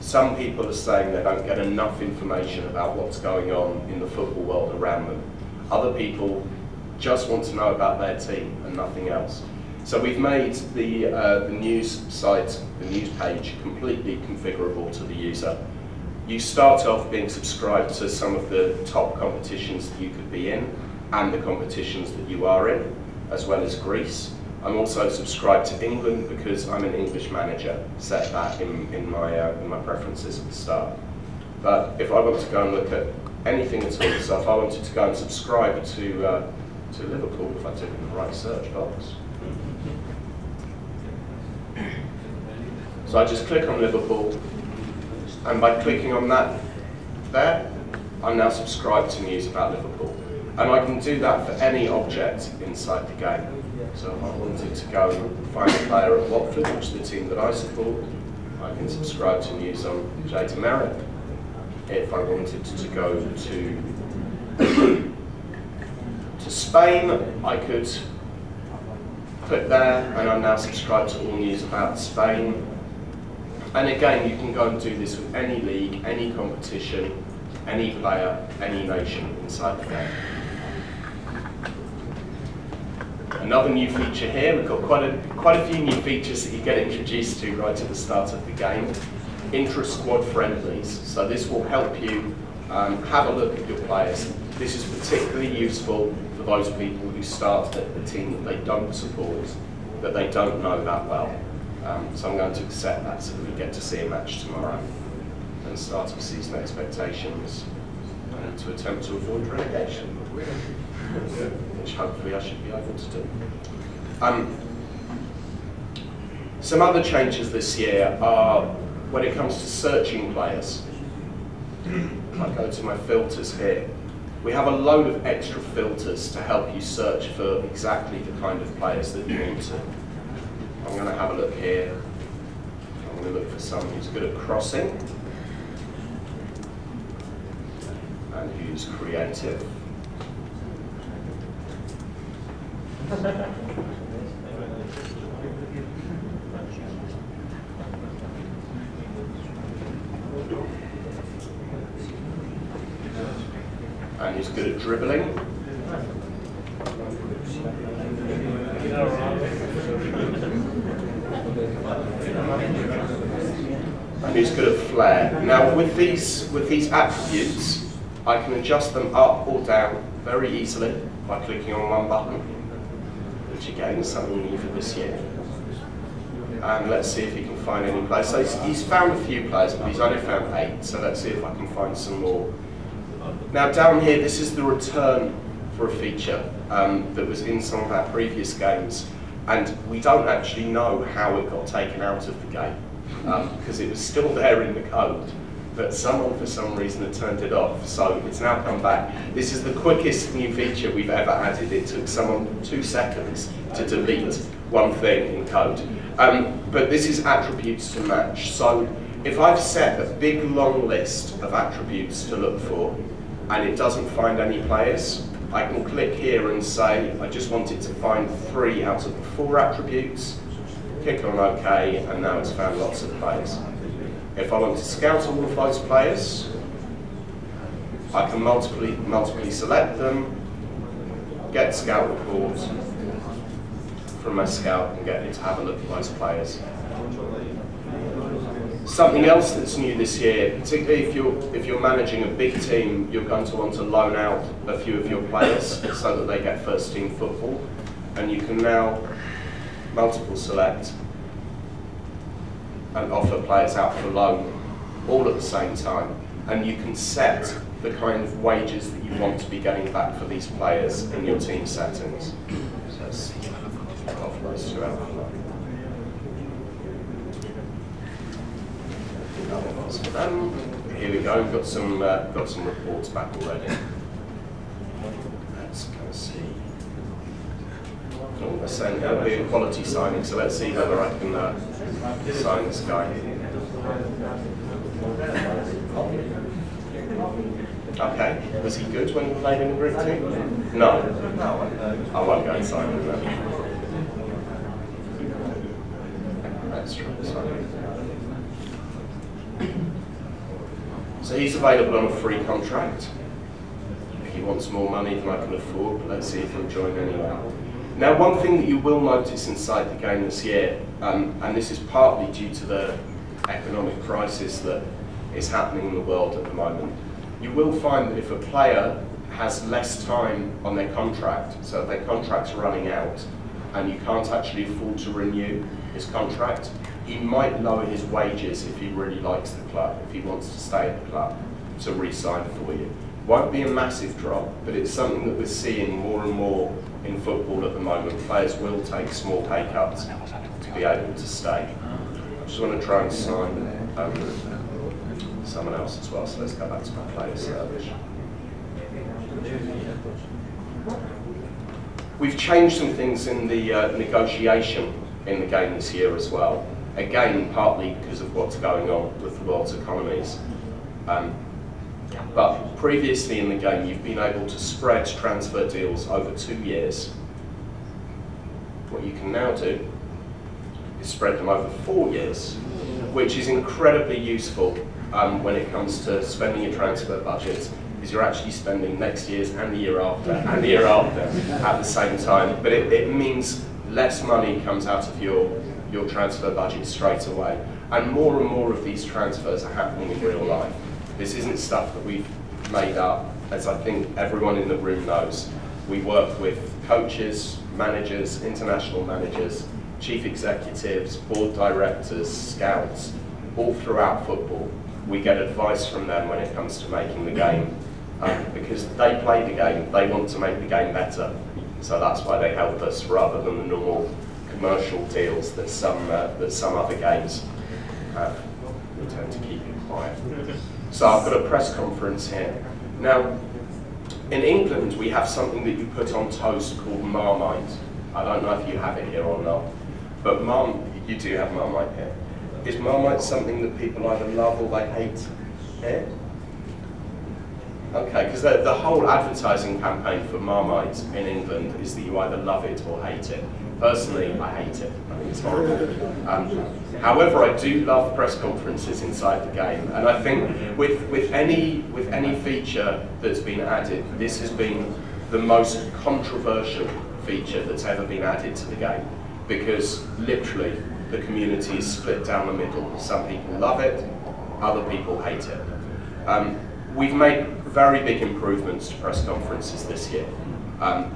Some people are saying they don't get enough information about what's going on in the football world around them. Other people just want to know about their team and nothing else. So we've made the news site, the news page, completely configurable to the user. You start off being subscribed to some of the top competitions that you could be in and the competitions that you are in, as well as Greece. I'm also subscribed to England because I'm an English manager, set that in my preferences at the start. But if I want to go and look at anything at all, so if I wanted to go and subscribe to Liverpool, if I took in the right search box. So I just click on Liverpool, and by clicking on that there, I'm now subscribed to news about Liverpool. And I can do that for any object inside the game. So if I wanted to go and find a player at Watford, which is the team that I support, I can subscribe to news on Jada Merritt. If I wanted to go to Spain, I could click there, and I'm now subscribed to all news about Spain. And again, you can go and do this with any league, any competition, any player, any nation inside the game. Another new feature here, we've got quite a few new features that you get introduced to right at the start of the game. Intra-squad friendlies. So this will help you have a look at your players. This is particularly useful for those people who start at the team that they don't support, that they don't know that well. So I'm going to accept that so that we get to see a match tomorrow and start of season expectations and to attempt to avoid relegation, which hopefully I should be able to do. Some other changes this year are when it comes to searching players. If I go to my filters here, we have a load of extra filters to help you search for exactly the kind of players that you want to. I'm going to have a look here. I'm going to look for someone who's good at crossing and who's creative. And who's good at dribbling. And who's good at flair. Now with these attributes, I can adjust them up or down very easily by clicking on one button, which again is something new for this year. And let's see if he can find any players. So he's found a few players, but he's only found 8, so let's see if I can find some more. Now down here, this is the return for a feature that was in some of our previous games, and we don't actually know how it got taken out of the game, because it was still there in the code, but someone for some reason had turned it off, so it's now come back. This is the quickest new feature we've ever added. It took someone 2 seconds to delete one thing in code. But this is attributes to match. So if I've set a big long list of attributes to look for, and it doesn't find any players, I can click here and say I just wanted to find 3 out of the 4 attributes, click on OK, and now it's found lots of players. If I want to scout all of those players, I can multiply select them, get scout reports from my scout and get it to have a look at those players. Something else that's new this year, particularly if you're managing a big team, you're going to want to loan out a few of your players so that they get first team football, and you can now multiple select and offer players out for loan all at the same time, and you can set the kind of wages that you want to be getting back for these players in your team settings. So let's see if I can offer those 2 out for loan. Here we go, we've got some reports back already. Let's go see. Oh, they're saying there'll be a quality signing, so let's see whether I can sign this guy. Okay, was he good when he played in the Greek team? No. I won't go and sign him then. Let's try this one. So he's available on a free contract. If he wants more money than I can afford, but let's see if he'll join anyway. Now, one thing that you will notice inside the game this year, and this is partly due to the economic crisis that is happening in the world at the moment, you will find that if a player has less time on their contract, so if their contract's running out and you can't actually afford to renew his contract, he might lower his wages if he really likes the club, if he wants to stay at the club, to re-sign for you. Won't be a massive drop, but it's something that we're seeing more and more in football at the moment. Players will take small pay cuts to be able to stay. I just want to try and sign someone else as well, so let's go back to my player search. We've changed some things in the negotiation in the game this year as well. Again, partly because of what's going on with the world's economies. But previously in the game, you've been able to spread transfer deals over 2 years. What you can now do is spread them over 4 years, which is incredibly useful when it comes to spending your transfer budget, because you're actually spending next year's and the year after and the year after at the same time. But it means less money comes out of your transfer budget straight away. And more of these transfers are happening in real life. This isn't stuff that we've made up, as I think everyone in the room knows. We work with coaches, managers, international managers, chief executives, board directors, scouts, all throughout football. We get advice from them when it comes to making the game, because they play the game, they want to make the game better. So that's why they help us, rather than the normal commercial deals that some other games have. We tend to keep it quiet. So I've got a press conference here. Now, in England, we have something that you put on toast called Marmite. I don't know if you have it here or not, but you do have Marmite here. Is Marmite something that people either love or they hate here? Okay, because the whole advertising campaign for Marmite in England is that you either love it or hate it. Personally, I hate it. I think it's horrible. However, I do love press conferences inside the game, and I think with any feature that's been added, this has been the most controversial feature that's ever been added to the game, because literally the community is split down the middle. Some people love it, other people hate it. We've made very big improvements to press conferences this year.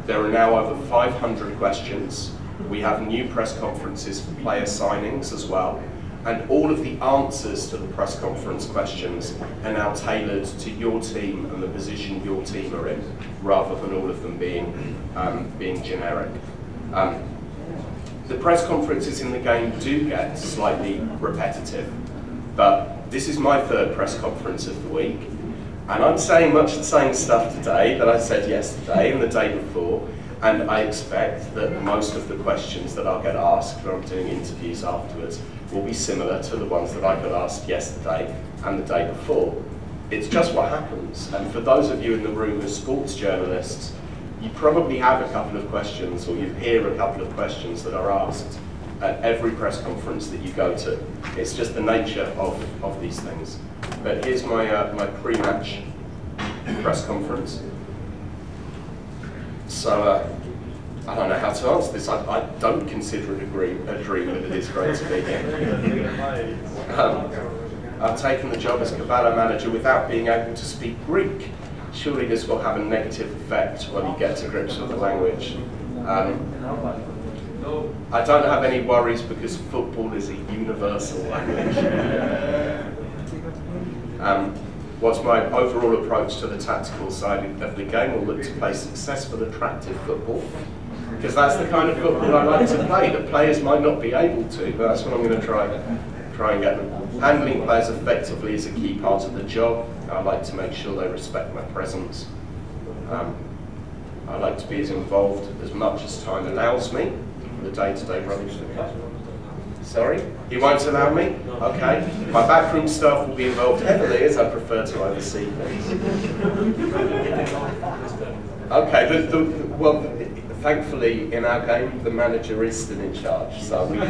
There are now over 500 questions. We have new press conferences for player signings as well. And all of the answers to the press conference questions are now tailored to your team and the position your team are in, rather than all of them being generic. The press conferences in the game do get slightly repetitive, but this is my third press conference of the week. And I'm saying much the same stuff today that I said yesterday and the day before, and I expect that most of the questions that I'll get asked when I'm doing interviews afterwards will be similar to the ones that I got asked yesterday and the day before. It's just what happens, and for those of you in the room as sports journalists, you probably have a couple of questions, or you hear a couple of questions that are asked at every press conference that you go to. It's just the nature of these things. But here's my pre-match press conference. So I don't know how to answer this. I don't consider it a dream, but it is great to be here. I've taken the job as Kabbalah manager without being able to speak Greek. Surely this will have a negative effect when you get to grips with the language. I don't have any worries because football is a universal language. What's my overall approach to the tactical side of the game? Will look to play successful, attractive football, because that's the kind of football I like to play. The players might not be able to, but that's what I'm going to try and get them. Handling players effectively is a key part of the job. I like to make sure they respect my presence. I like to be as involved as much as time allows me in the day-to-day running of the club. Sorry? He won't allow me? Okay. My backroom staff will be involved heavily, as I prefer to oversee things. Okay, well, thankfully in our game the manager is still in charge, so we don't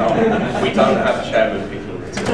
have chairman picking the team.